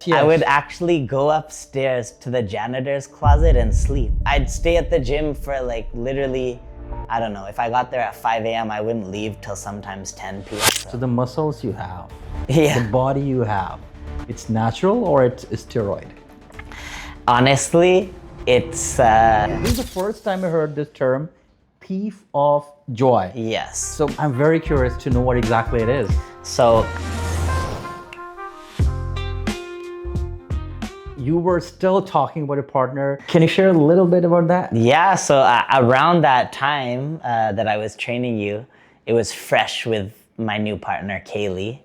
I would actually go upstairs to the janitor's closet and sleep. I'd stay at the gym for like literally, I don't know, if I got there at 5 a.m., I wouldn't leave till sometimes 10 p.m. So the muscles you have, Yeah. the body you have, it's natural or it's a steroid? Honestly, it's, This is the first time I heard this term, thief of joy. yes. So I'm very curious to know what exactly it is. So You were still talking about a partner. Can you share a little bit about that? yeah, so around that time that I was training you, it was fresh with my new partner, Kaylee,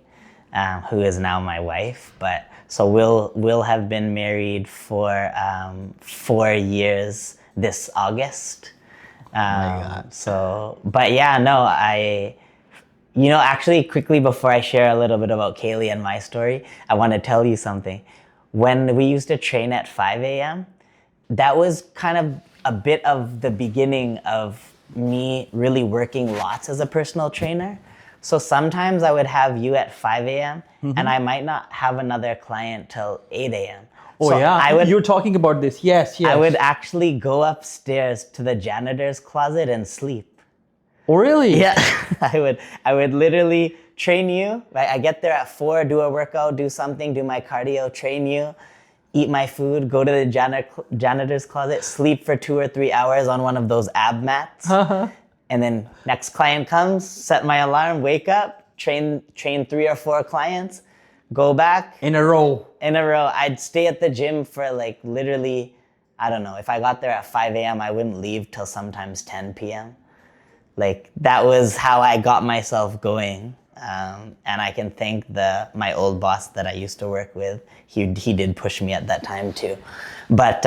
who is now my wife. But so we'll have been married for 4 years this August. God. So, but yeah, no, actually quickly before I share a little bit about Kaylee and my story, I want to tell you something. When we used to train at 5 a.m., that was kind of a bit of the beginning of me really working lots as a personal trainer. So sometimes I would have you at 5 a.m. and I might not have another client till 8 a.m. Oh So yeah, you're talking about this. Yes, yes. I would actually go upstairs to the janitor's closet and sleep. Oh really? Yeah, I would literally train you. Right? I get there at 4, do a workout, do something, do my cardio, train you, eat my food, go to the janitor's closet, sleep for 2 or 3 hours on one of those ab mats. And then next client comes, set my alarm, wake up, train 3 or 4 clients, go back. In a row. I'd stay at the gym for like literally, I don't know, if I got there at 5 a.m., I wouldn't leave till sometimes 10 p.m. Like that was how I got myself going. And I can thank my old boss that I used to work with. He did push me at that time too. But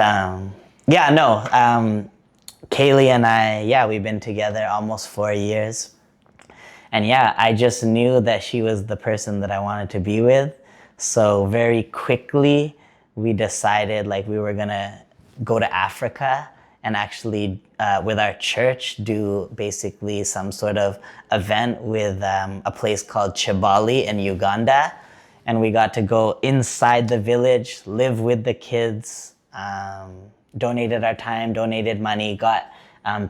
Kaylee and I, we've been together almost 4 years. And yeah, I just knew that she was the person that I wanted to be with. So very quickly, we decided like we were gonna go to Africa and actually, with our church, do basically some sort of event with a place called Chibali in Uganda. And we got to go inside the village, live with the kids, donated our time, donated money, got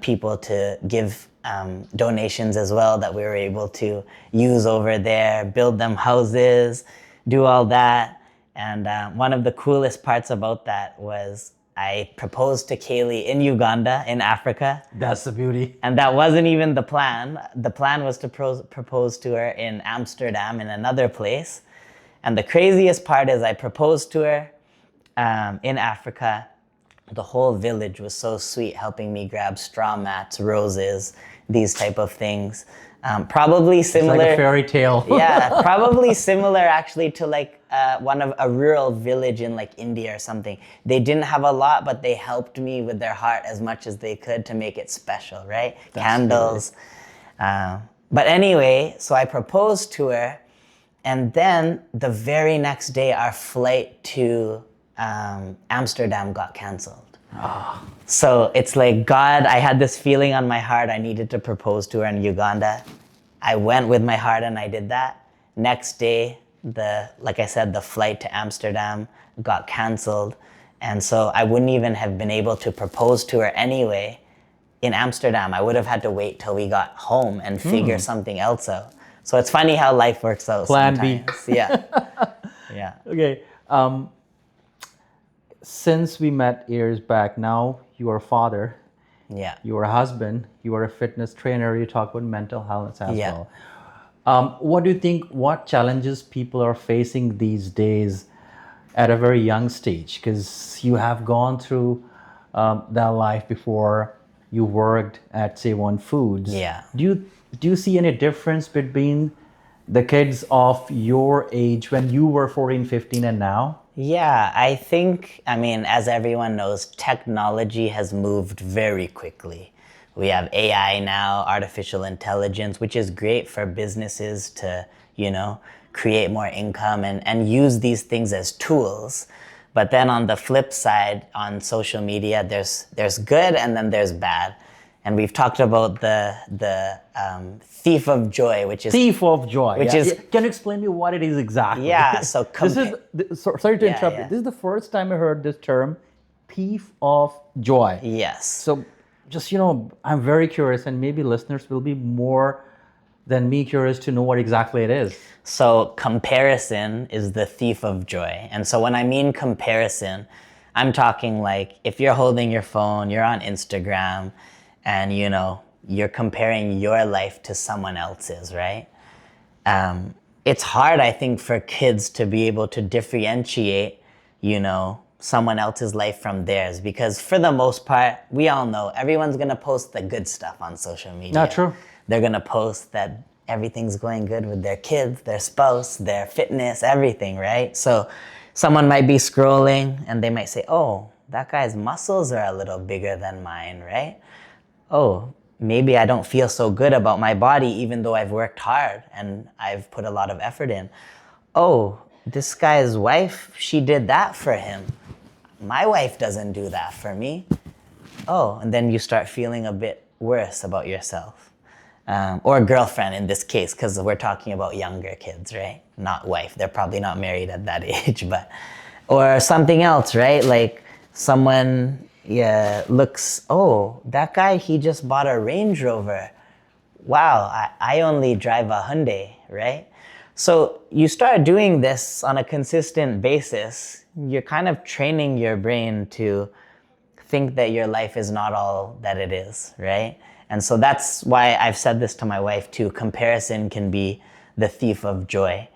people to give donations as well that we were able to use over there, build them houses, do all that. And one of the coolest parts about that was I proposed to Kaylee in Uganda, in Africa. That's the beauty. And that wasn't even the plan. The plan was to propose to her in Amsterdam, in another place. And the craziest part is I proposed to her in Africa. The whole village was so sweet, helping me grab straw mats, roses, these type of things. Probably similar. It's like a fairy tale. Yeah, probably similar actually to like a rural village in like India or something. They didn't have a lot, but they helped me with their heart as much as they could to make it special, right? That's Candles. But anyway, so I proposed to her, and then the very next day, our flight to Amsterdam got canceled. So it's like, God, I had this feeling on my heart I needed to propose to her in Uganda. I went with my heart and I did that. Next day, like I said, the flight to Amsterdam got canceled. And so I wouldn't even have been able to propose to her anyway in Amsterdam. I would have had to wait till we got home and figure something else out. So it's funny how life works out Plan sometimes. B. Yeah. Yeah. Okay. Since we met years back, now you are a father, Yeah. you are a husband, you are a fitness trainer, you talk about mental health as Yeah. well. What do you think, what challenges people are facing these days at a very young stage? Because you have gone through that life before you worked at, say, One Foods. Yeah. Do you see any difference between the kids of your age when you were 14, 15 and now? Yeah, I think, as everyone knows, technology has moved very quickly. We have AI now, artificial intelligence, which is great for businesses to, create more income and use these things as tools. But then on the flip side, on social media, there's good and then there's bad. And we've talked about the thief of joy, which is Thief of joy. Which is- Can you explain me what it is exactly? Yeah, so this is sorry to interrupt. yeah. This is the first time I heard this term, thief of joy. yes. So, just I'm very curious, and maybe listeners will be more than me curious to know what exactly it is. So comparison is the thief of joy. And so when I mean comparison, I'm talking like if you're holding your phone, you're on Instagram, and you're comparing your life to someone else's, right? It's hard, I think, for kids to be able to differentiate, someone else's life from theirs, because for the most part, we all know everyone's gonna post the good stuff on social media. Not true. They're gonna post that everything's going good with their kids, their spouse, their fitness, everything, right? So someone might be scrolling and they might say, oh, that guy's muscles are a little bigger than mine, right? Oh, maybe I don't feel so good about my body even though I've worked hard and I've put a lot of effort in. Oh, this guy's wife, she did that for him. My wife doesn't do that for me. Oh, and then you start feeling a bit worse about yourself. Or girlfriend in this case, because we're talking about younger kids, right? Not wife. They're probably not married at that age, but or something else, right? Like someone looks, oh, that guy, he just bought a Range Rover. Wow, I only drive a Hyundai, right? So you start doing this on a consistent basis, you're kind of training your brain to think that your life is not all that it is, right? And so that's why I've said this to my wife too. Comparison can be the thief of joy.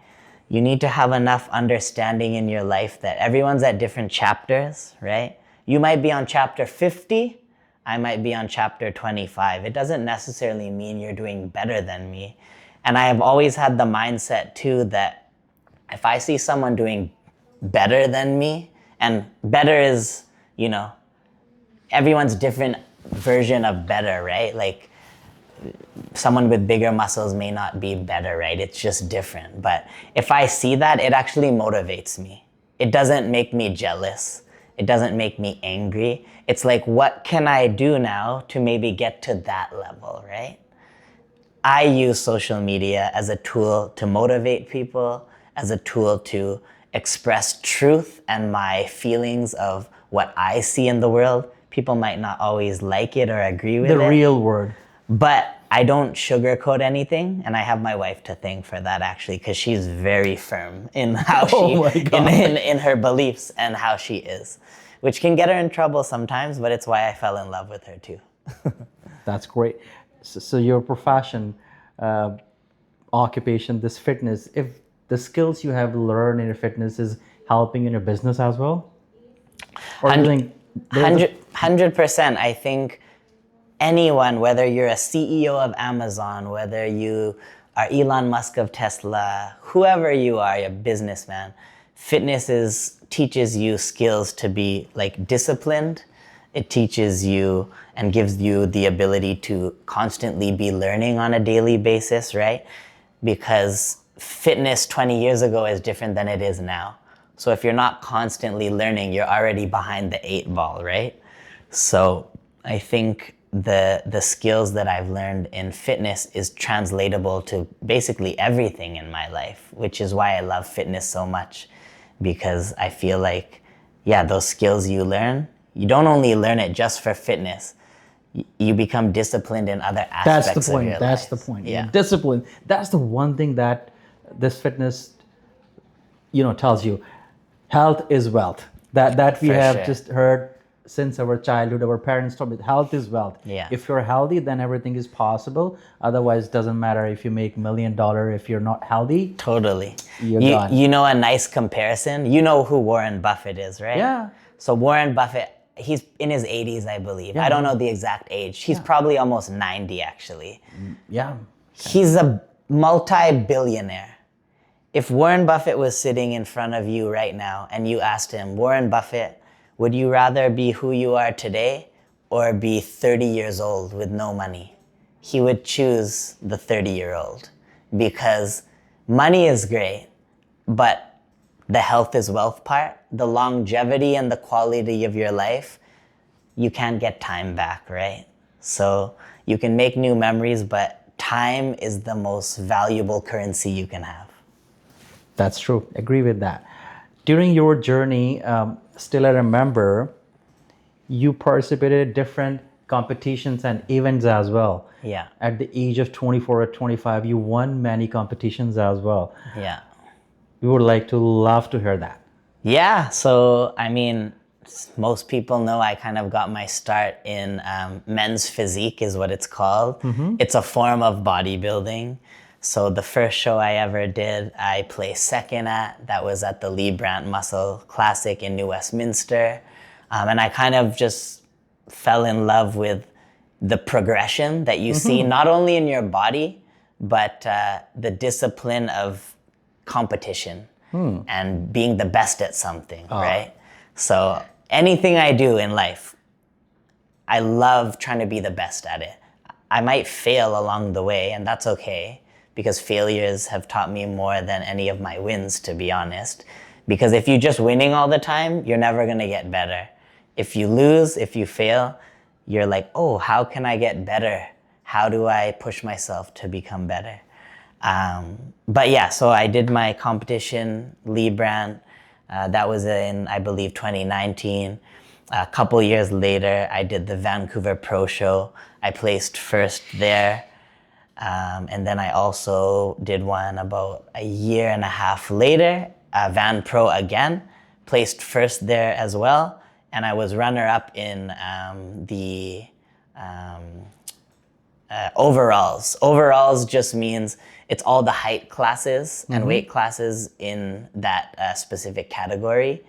You need to have enough understanding in your life that everyone's at different chapters, right? You might be on chapter 50, I might be on chapter 25. It doesn't necessarily mean you're doing better than me. And I have always had the mindset too that if I see someone doing better than me, and better is, everyone's different version of better, right? Like someone with bigger muscles may not be better, right? It's just different. But if I see that, it actually motivates me. It doesn't make me jealous. It doesn't make me angry. It's like, what can I do now to maybe get to that level, right? I use social media as a tool to motivate people, as a tool to express truth and my feelings of what I see in the world. People might not always like it or agree with it. The real word. But I don't sugarcoat anything, and I have my wife to thank for that actually, because she's very firm in how in her beliefs and how she is, which can get her in trouble sometimes, but it's why I fell in love with her too. That's great. So your profession, occupation, this fitness, if the skills you have learned in your fitness is helping in your business as well? Or do you think 100%. I think anyone, whether you're a CEO of Amazon, whether you are Elon Musk of Tesla, whoever you are, you're a businessman, fitness teaches you skills to be like disciplined. It teaches you and gives you the ability to constantly be learning on a daily basis, right? Because fitness 20 years ago is different than it is now. So if you're not constantly learning, you're already behind the 8 ball, right? So I think the skills that I've learned in fitness is translatable to basically everything in my life, which is why I love fitness so much, because I feel like, those skills you learn, you don't only learn it just for fitness, you become disciplined in other aspects of your life. That's the point. Yeah. Discipline. That's the one thing that this fitness, tells you. Health is wealth. That we For have sure. just heard since our childhood. Our parents told me health is wealth. Yeah. If you're healthy, then everything is possible. Otherwise, it doesn't matter if you make $1 million. If you're not healthy, Totally. You're done. A nice comparison? You know who Warren Buffett is, right? Yeah. So Warren Buffett, he's in his 80s, I believe. I don't know the exact age. He's probably almost 90, actually. Yeah. He's a multi-billionaire. If Warren Buffett was sitting in front of you right now and you asked him, Warren Buffett, would you rather be who you are today or be 30 years old with no money? He would choose the 30-year-old, because money is great, but the health is wealth part, the longevity and the quality of your life, you can't get time back, right? So you can make new memories, but time is the most valuable currency you can have. That's true. Agree with that. During your journey, still I remember you participated in different competitions and events as well. Yeah. At the age of 24 or 25, you won many competitions as well. Yeah. We would like to love to hear that. Yeah, so I mean, most people know I kind of got my start in men's physique, is what it's called. It's a form of bodybuilding. So the first show I ever did, I placed second at. That was at the Lee Brandt Muscle Classic in New Westminster. And I kind of just fell in love with the progression that you see, not only in your body, but the discipline of competition and being the best at something, right? So anything I do in life, I love trying to be the best at it. I might fail along the way, and that's okay, because failures have taught me more than any of my wins, to be honest. Because if you're just winning all the time, you're never gonna get better. If you lose, if you fail, you're like, oh, how can I get better? How do I push myself to become better? But yeah, so I did my competition, Lee Brandt. That was in, I believe, 2019. A couple years later, I did the Vancouver Pro Show. I placed first there. And then I also did one about a year and a half later, Van Pro again, placed first there as well. And I was runner-up in the overalls. Overalls just means it's all the height classes and weight classes in that specific category.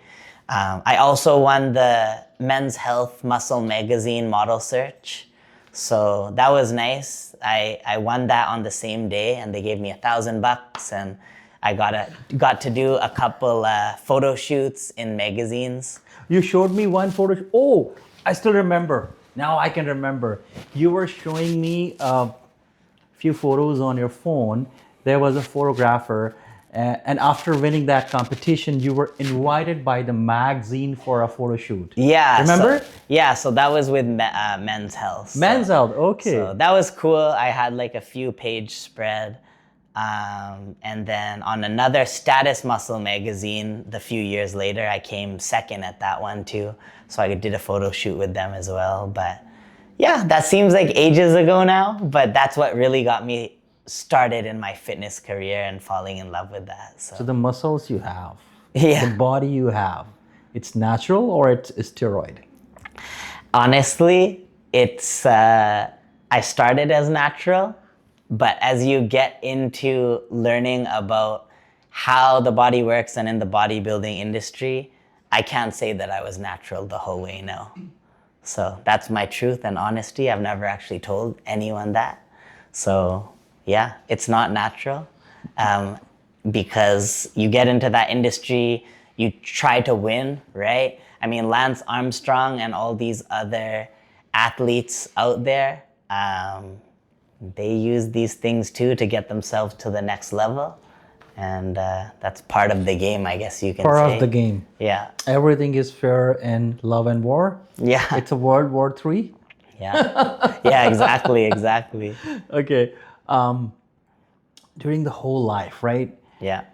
I also won the Men's Health Muscle Magazine model search. So that was nice. I won that on the same day, and they gave me $1,000, and I got to do a couple photo shoots in magazines. You showed me one photo. Oh, I still remember. Now I can remember. You were showing me a few photos on your phone. There was a photographer, and after winning that competition, you were invited by the magazine for a photo shoot. Yeah. Remember? So that was with Men's Health. Men's Health, okay. So that was cool. I had like a few page spread. And then on another Status Muscle magazine, the few years later, I came second at that one too. So I did a photo shoot with them as well. But yeah, that seems like ages ago now, but that's what really got me started in my fitness career and falling in love with that. So the muscles you have, Yeah. the body you have, it's natural or it's steroid? Honestly, it's I started as natural, but as you get into learning about how the body works and in the bodybuilding industry, I can't say that I was natural the whole way, no. So that's my truth and honesty. I've never actually told anyone that. So yeah, it's not natural, because you get into that industry, you try to win, right? I mean, Lance Armstrong and all these other athletes out there, they use these things too to get themselves to the next level. And that's part of the game, I guess you can say. Part of the game. Yeah. Everything is fair in love and war. Yeah. It's a World War III. Yeah. Yeah, exactly. Okay. During the whole life, right? Yeah.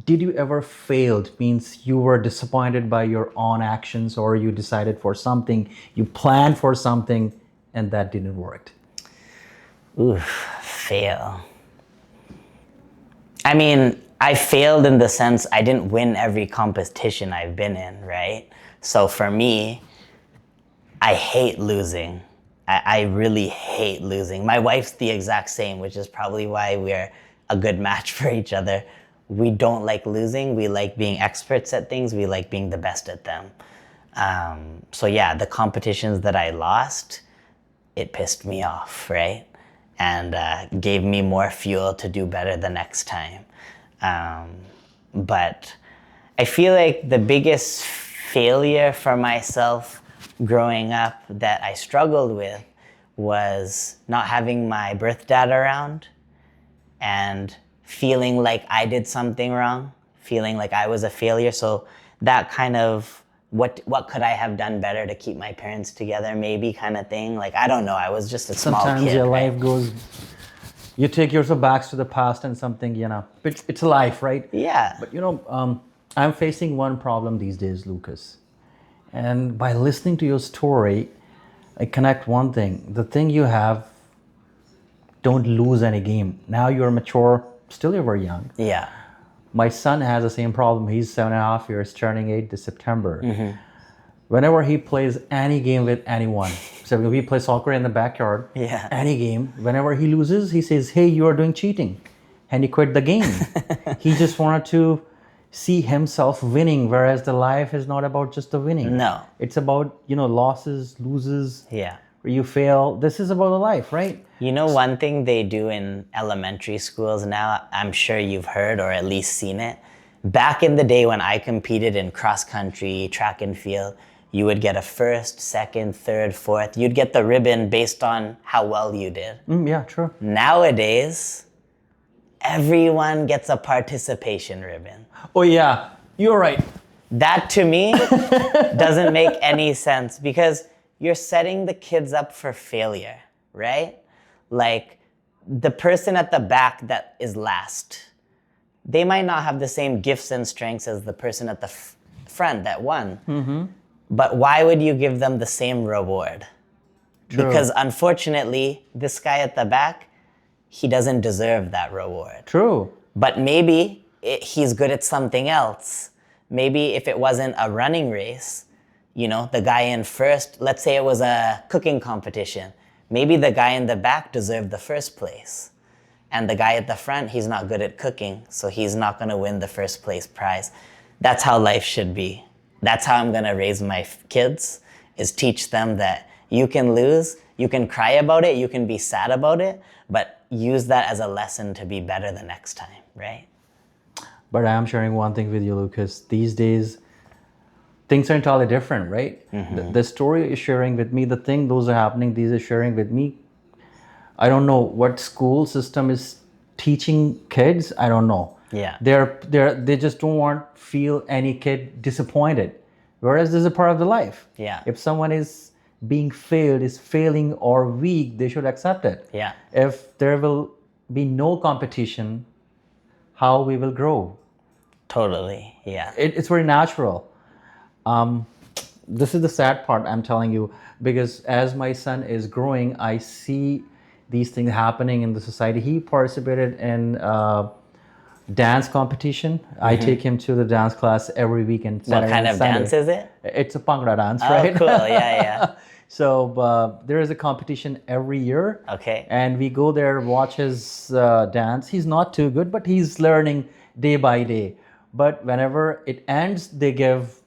Did you ever failed? Means you were disappointed by your own actions, or you decided for something, you planned for something, and that didn't work? Oof, fail. I mean, I failed in the sense I didn't win every competition I've been in, right? So for me, I hate losing. I really hate losing. My wife's the exact same, which is probably why we're a good match for each other. We don't like losing. We like being experts at things. We like being the best at them. So yeah, the competitions that I lost, it pissed me off, right? And gave me more fuel to do better the next time. But I feel like the biggest failure for myself growing up that I struggled with was not having my birth dad around and feeling like I did something wrong, feeling like I was a failure. So that kind of what could I have done better to keep my parents together, maybe, kind of thing. Like, I don't know. I was just a small Sometimes kid. your Right? life goes, you take yourself back to the past and something, it's a life, right? Yeah. But I'm facing one problem these days, Lucas. And by listening to your story, I connect one thing. The thing you have, don't lose any game. Now you're mature, still you're very young. Yeah. My son has the same problem. He's 7.5 years, turning 8 this September. Mm-hmm. Whenever he plays any game with anyone, so if we play soccer in the backyard, Yeah. any game, whenever he loses, he says, "Hey, you are doing cheating," and he quit the game. He just wanted to see himself winning, whereas the life is not about just the winning. No. It's about losses, loses. Yeah. Where you fail. This is about the life, right? You know, one thing they do in elementary schools now, I'm sure you've heard or at least seen it. Back in the day when I competed in cross country, track and field, you would get a first, second, third, fourth. You'd get the ribbon based on how well you did. Yeah, true. Nowadays, everyone gets a participation ribbon. Oh yeah, you're right. That to me doesn't make any sense because you're setting the kids up for failure, right? Like, the person at the back that is last, they might not have the same gifts and strengths as the person at the front that won. Mm-hmm. But why would you give them the same reward? True. Because unfortunately, this guy at the back, he doesn't deserve that reward. True. But maybe he's good at something else. Maybe if it wasn't a running race, the guy in first, let's say it was a cooking competition, maybe the guy in the back deserved the first place. And the guy at the front, he's not good at cooking, so he's not going to win the first place prize. That's how life should be. That's how I'm going to raise my kids, is teach them that you can lose, you can cry about it, you can be sad about it, but use that as a lesson to be better the next time, right? But I am sharing one thing with you, Lucas. These days, things are entirely different, right? Mm-hmm. The story you're sharing with me, the thing those are happening, these are sharing with me. I don't know what school system is teaching kids. I don't know. Yeah. They just don't want feel any kid disappointed. Whereas this is a part of the life. Yeah. If someone is being failed, is failing or weak, they should accept it. Yeah. If there will be no competition, how we will grow? Totally. Yeah. It's very natural. This is the sad part, I'm telling you, because as my son is growing, I see these things happening in the society. He participated in dance competition. Mm-hmm. I take him to the dance class every weekend. What kind of dance is it? It's a Bhangra dance, oh, right? Cool. Yeah. So there is a competition every year. Okay. And we go there, watch his dance. He's not too good, but he's learning day by day. But whenever it ends, they give,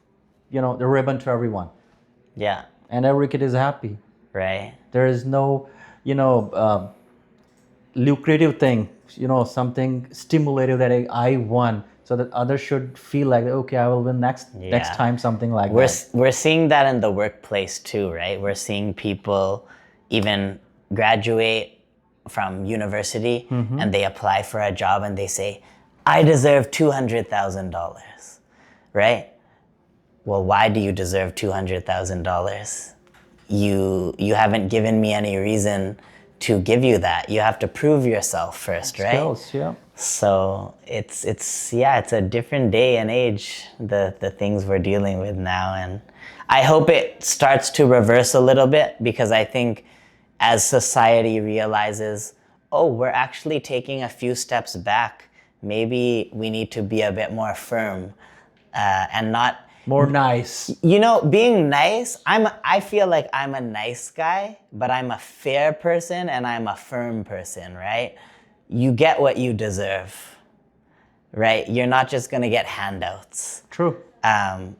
the ribbon to everyone. Yeah. And every kid is happy. Right. There is no, lucrative thing, something stimulative that I won, so that others should feel like, okay, I will win next time, something like that. We're seeing that in the workplace too, right? We're seeing people even graduate from university mm-hmm. and they apply for a job and they say, I deserve $200,000, right? Well, why do you deserve $200,000? You haven't given me any reason to give you that. You have to prove yourself first, right? Skills, yeah. So it's a different day and age, the things we're dealing with now, and I hope it starts to reverse a little bit, because I think as society realizes, oh, we're actually taking a few steps back, maybe we need to be a bit more firm and not more nice. Being nice, I feel like I'm a nice guy, but I'm a fair person and I'm a firm person, right? You get what you deserve, right? You're not just gonna get handouts. True.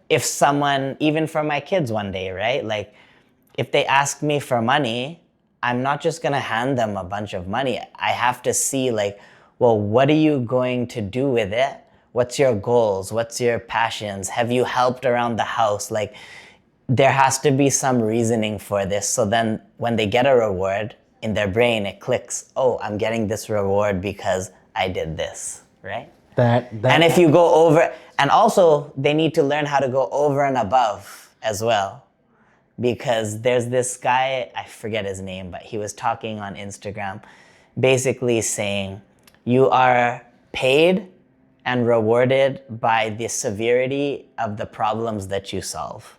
If someone, even for my kids one day, right? Like, if they ask me for money, I'm not just gonna hand them a bunch of money. I have to see, like, well, what are you going to do with it? What's your goals? What's your passions? Have you helped around the house? Like, there has to be some reasoning for this. So then when they get a reward, in their brain, it clicks, oh, I'm getting this reward because I did this, right? And if you go over, and also they need to learn how to go over and above as well. Because there's this guy, I forget his name, but he was talking on Instagram, basically saying, you are paid and rewarded by the severity of the problems that you solve.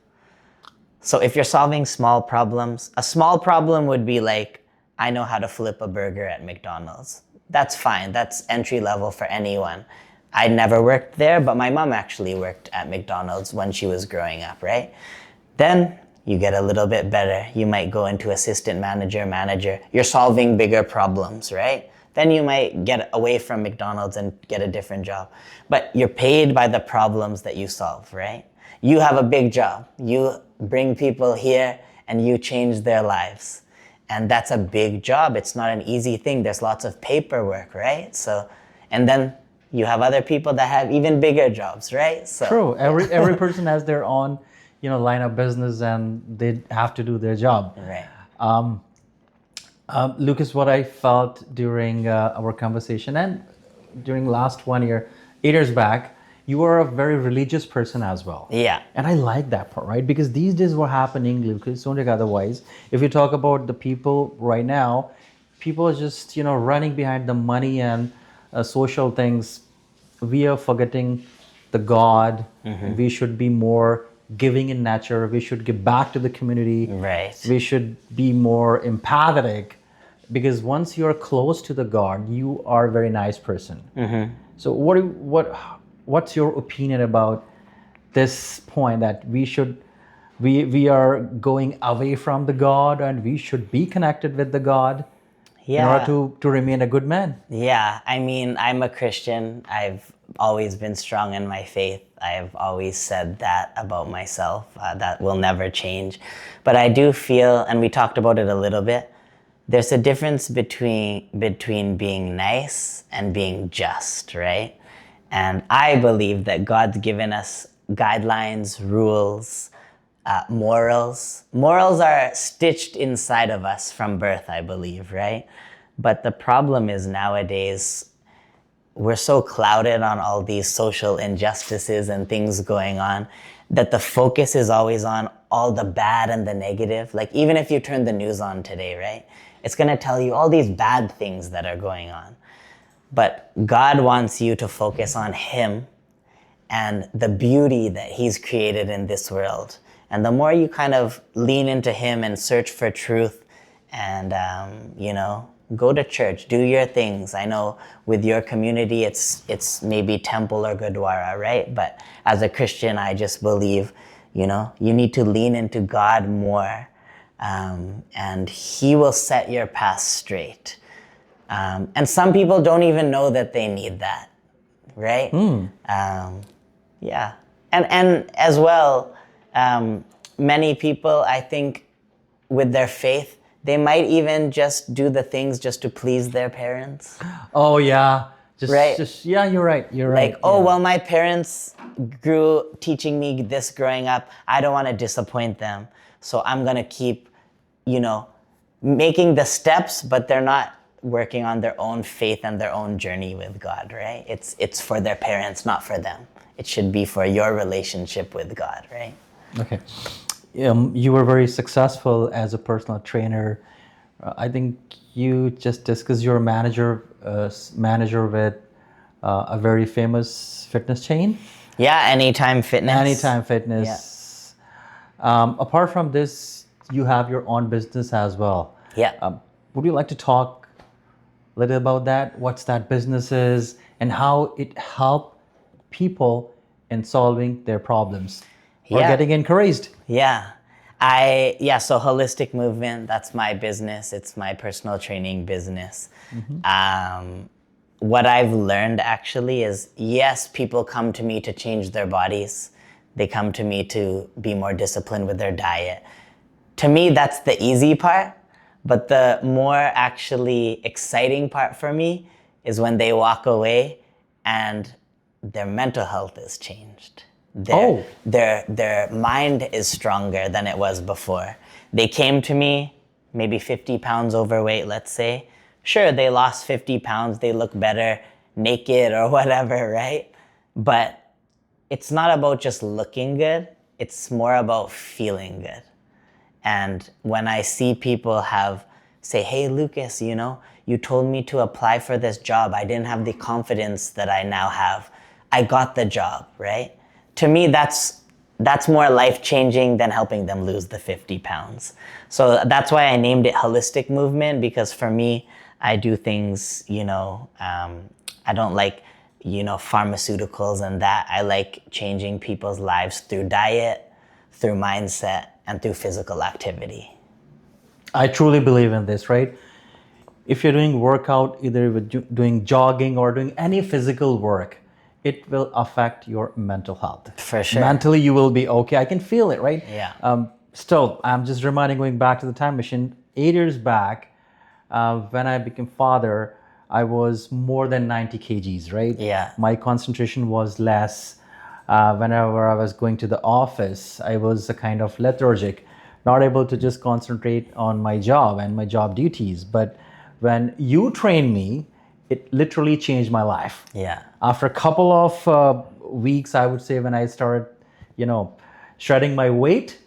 So if you're solving small problems, a small problem would be like, I know how to flip a burger at McDonald's. That's fine, that's entry level for anyone. I never worked there, but my mom actually worked at McDonald's when she was growing up, right? Then you get a little bit better. You might go into assistant manager. You're solving bigger problems, right? Then you might get away from McDonald's and get a different job. But you're paid by the problems that you solve, right? You have a big job. You bring people here and you change their lives. And that's a big job. It's not an easy thing. There's lots of paperwork, right? So, and then you have other people that have even bigger jobs, right? So, true. Every person has their own, line of business, and they have to do their job. Right. Lucas, what I felt during our conversation and during last 1 year, 8 years back, you are a very religious person as well. Yeah. And I like that part, right? Because these days what's happening, Lucas, don't take otherwise. If you talk about the people right now, people are just, running behind the money and social things. We are forgetting the God. Mm-hmm. We should be more giving in nature. We should give back to the community. Right. We should be more empathetic, because once you're close to the God, you are a very nice person. Mm-hmm. So what's your opinion about this point that we are going away from the God and we should be connected with the God in order to remain a good man? Yeah, I mean, I'm a Christian. I've always been strong in my faith. I've always said that about myself. That will never change. But I do feel, and we talked about it a little bit, there's a difference between being nice and being just, right? And I believe that God's given us guidelines, rules, morals. Morals are stitched inside of us from birth, I believe, right? But the problem is nowadays, we're so clouded on all these social injustices and things going on that the focus is always on all the bad and the negative. Like even if you turn the news on today, right? It's gonna tell you all these bad things that are going on. But God wants you to focus on Him and the beauty that He's created in this world. And the more you kind of lean into Him and search for truth and, go to church, do your things. I know with your community, it's maybe temple or gurdwara, right? But as a Christian, I just believe, you need to lean into God more, and He will set your path straight. And some people don't even know that they need that, right? Yeah. And as well, many people, I think, with their faith, they might even just do the things just to please their parents. Oh yeah, right? Yeah, you're right. Like, well, my parents grew teaching me this growing up. I don't want to disappoint them, so I'm gonna keep, making the steps, but they're not working on their own faith and their own journey with God, right? It's for their parents, not for them. It should be for your relationship with God, right? Okay. You were very successful as a personal trainer. I think you just discussed you're a manager with a very famous fitness chain. Yeah, Anytime Fitness. Anytime Fitness. Yeah. Apart from this, you have your own business as well. Yeah. Would you like to talk a little about that? What's that business is and how it helped people in solving their problems or getting encouraged? Yeah. So Holistic Movement, that's my business. It's my personal training business. Mm-hmm. What I've learned actually is, yes, people come to me to change their bodies. They come to me to be more disciplined with their diet. To me, that's the easy part. But the more actually exciting part for me is when they walk away and their mental health is changed. Their mind is stronger than it was before. They came to me, maybe 50 pounds overweight, let's say. Sure, they lost 50 pounds, they look better naked or whatever, right? But it's not about just looking good. It's more about feeling good. And when I see people say, hey, Lucas, you told me to apply for this job. I didn't have the confidence that I now have. I got the job, right? To me, that's more life-changing than helping them lose the 50 pounds. So that's why I named it Holistic Movement, because for me, I do things, I don't like, pharmaceuticals and that. I like changing people's lives through diet, through mindset, and through physical activity. I truly believe in this, right? If you're doing workout, either doing jogging or doing any physical work, it will affect your mental health. For sure. Mentally, you will be okay. I can feel it, right? Yeah. Still, I'm just going back to the time machine. 8 years back, when I became father, I was more than 90 kgs, right? Yeah. My concentration was less. Whenever I was going to the office, I was a kind of lethargic, not able to just concentrate on my job and my job duties. But when you trained me, it literally changed my life. Yeah. After a couple of weeks, I would say, when I started, shredding my weight,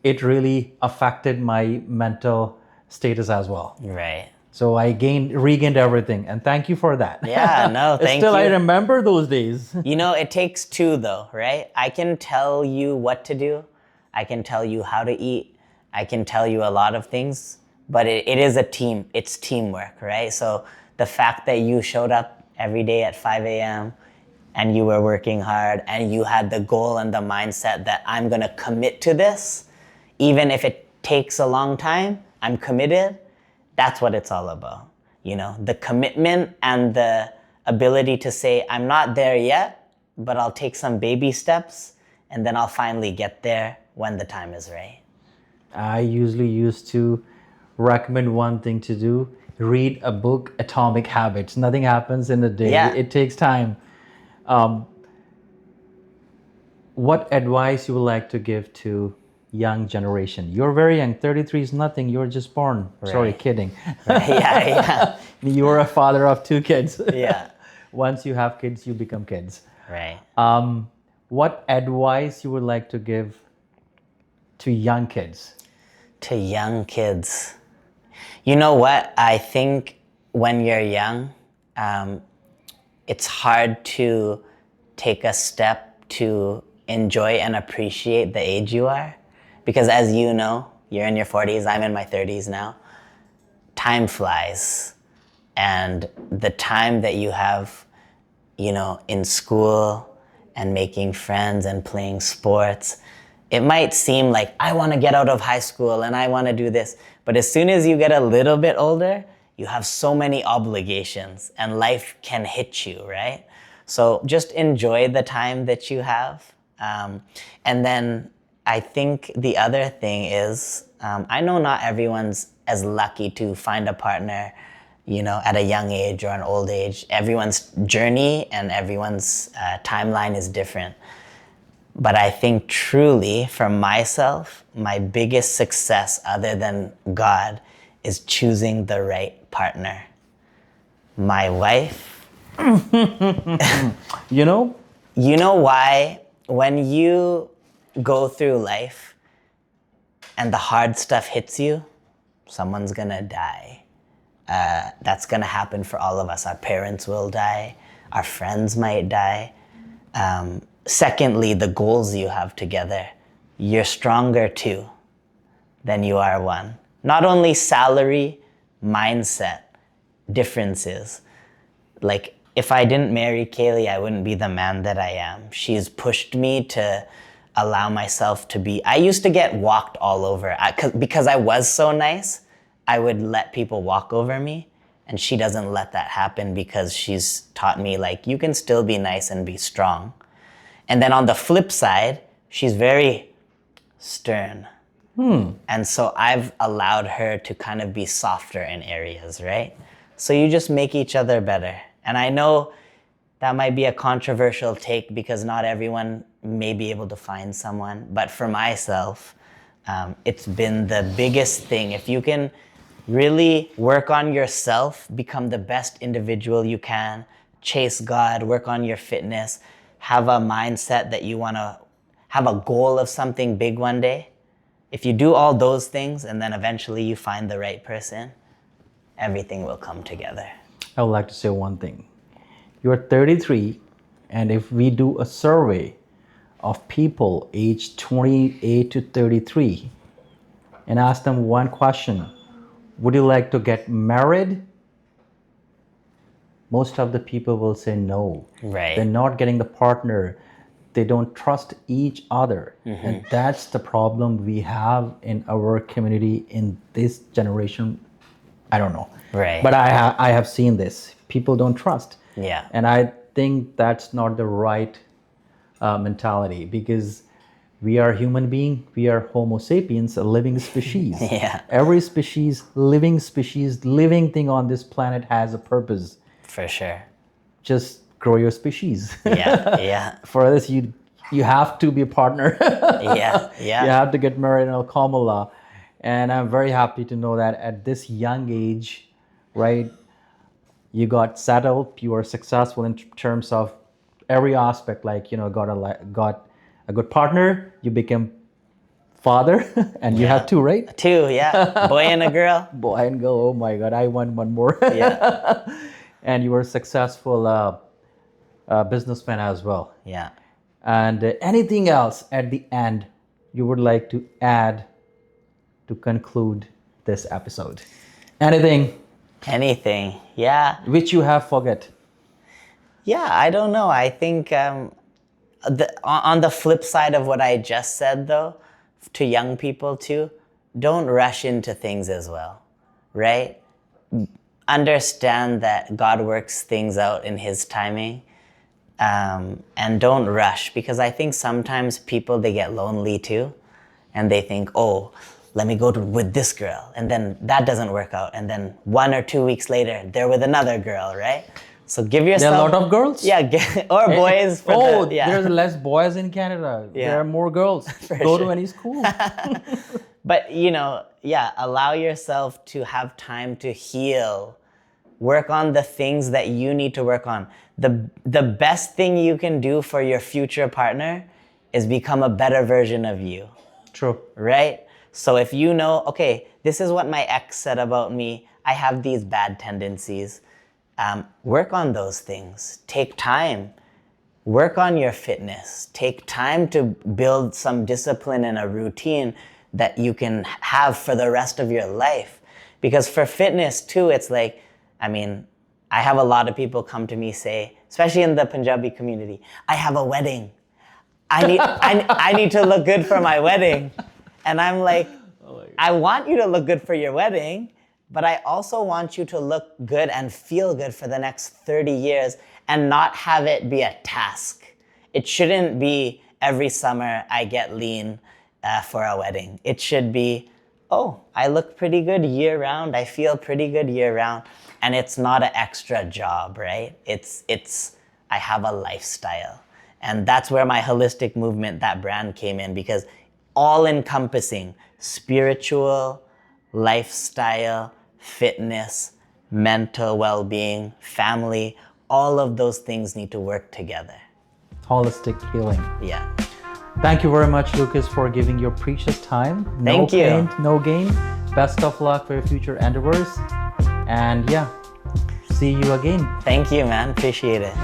it really affected my mental status as well. Right. So I regained everything, and thank you for that. Yeah, no, thank Still, you. I remember those days. It takes two though, right? I can tell you what to do. I can tell you how to eat. I can tell you a lot of things, but it is a team. It's teamwork, right? So the fact that you showed up every day at 5 a.m. and you were working hard and you had the goal and the mindset that I'm gonna commit to this, even if it takes a long time, I'm committed. That's what it's all about. The commitment and the ability to say, I'm not there yet, but I'll take some baby steps and then I'll finally get there when the time is right. I usually used to recommend one thing to do: read a book, Atomic Habits. Nothing happens in a day. Yeah. It takes time. What advice you would like to give to young generation? You're very young. 33 is nothing. You're just born. Right. Sorry, kidding. Yeah. You're a father of 2 kids. Yeah. Once you have kids, you become kids. Right. What advice you would like to give to young kids? To young kids. You know what? I think when you're young, it's hard to take a step to enjoy and appreciate the age you are. Because as you know, you're in your 40s, I'm in my 30s now. Time flies. And the time that you have, in school and making friends and playing sports, it might seem like I want to get out of high school and I want to do this. But as soon as you get a little bit older, you have so many obligations and life can hit you, right? So just enjoy the time that you have. And then I think the other thing is, I know not everyone's as lucky to find a partner, at a young age or an old age. Everyone's journey and everyone's timeline is different. But I think truly, for myself, my biggest success other than God is choosing the right partner. My wife. You know why? When you go through life and the hard stuff hits you, someone's gonna die. That's gonna happen for all of us. Our parents will die. Our friends might die. Secondly, the goals you have together, you're stronger two than you are one. Not only salary, mindset differences. Like, if I didn't marry Kaylee, I wouldn't be the man that I am. She's pushed me to allow myself to be. I used to get walked all over. Because I was so nice, I would let people walk over me. And she doesn't let that happen because she's taught me, you can still be nice and be strong. And then on the flip side, she's very stern. And so I've allowed her to kind of be softer in areas, right? So you just make each other better. And I know that might be a controversial take because not everyone may be able to find someone. But for myself, it's been the biggest thing. If you can really work on yourself, become the best individual you can, chase God, work on your fitness, have a mindset that you want to have a goal of something big one day. If you do all those things and then eventually you find the right person, everything will come together. I would like to say one thing. You're 33, and if we do a survey of people aged 28 to 33 and ask them one question, would you like to get married? Most of the people will say no. Right. They're not getting the partner. They don't trust each other. And that's the problem we have in our community in this generation. I don't know. Right. But I have seen this. People don't trust. Yeah. And I think that's not the right mentality, because we are human being. We are Homo sapiens, a living species. Yeah. Every species, living thing on this planet has a purpose. For sure. Just grow your species. Yeah. Yeah. For this, you have to be a partner. Yeah. Yeah. You have to get married in Al-Kamala. And I'm very happy to know that at this young age, right, you got settled, you were successful in terms of every aspect, like, got a good partner, you became father, and you have two, right? Two, yeah. Boy and a girl. Boy and girl, oh my God, I want one more. Yeah. And you were a successful businessman as well. Yeah. And anything else at the end you would like to add to conclude this episode? Anything Yeah. which you have forget? Yeah, I don't know. I think on the flip side of what I just said, though, to young people too, don't rush into things as well, right? Understand that God works things out in His timing, and don't rush, because I think sometimes people, they get lonely too, and they think, oh, let me go with this girl, and then that doesn't work out, and then 1 or 2 weeks later, they're with another girl, right? So give yourself... There are a lot of girls? Yeah, or boys. There's less boys in Canada. Yeah. There are more girls. Go to any school. But, allow yourself to have time to heal. Work on the things that you need to work on. The best thing you can do for your future partner is become a better version of you. True. Right? So if you know, okay, this is what my ex said about me, I have these bad tendencies, work on those things. Take time. Work on your fitness. Take time to build some discipline and a routine that you can have for the rest of your life. Because for fitness too, it's like, I have a lot of people come to me say, especially in the Punjabi community, I have a wedding. I need to look good for my wedding. And I'm like, I want you to look good for your wedding, but I also want you to look good and feel good for the next 30 years and not have it be a task. It shouldn't be every summer I get lean for a wedding. It should be, oh, I look pretty good year round. I feel pretty good year round. And it's not an extra job, right? It's I have a lifestyle. And that's where my holistic movement, that brand came in, because all encompassing spiritual, lifestyle, fitness, mental well-being, family, all of those things need to work together. Holistic healing. Yeah. Thank you very much, Lucas, for giving your precious time. Thank you. No pain, no gain. Best of luck for your future endeavors. And see you again. Thank you, man. Appreciate it.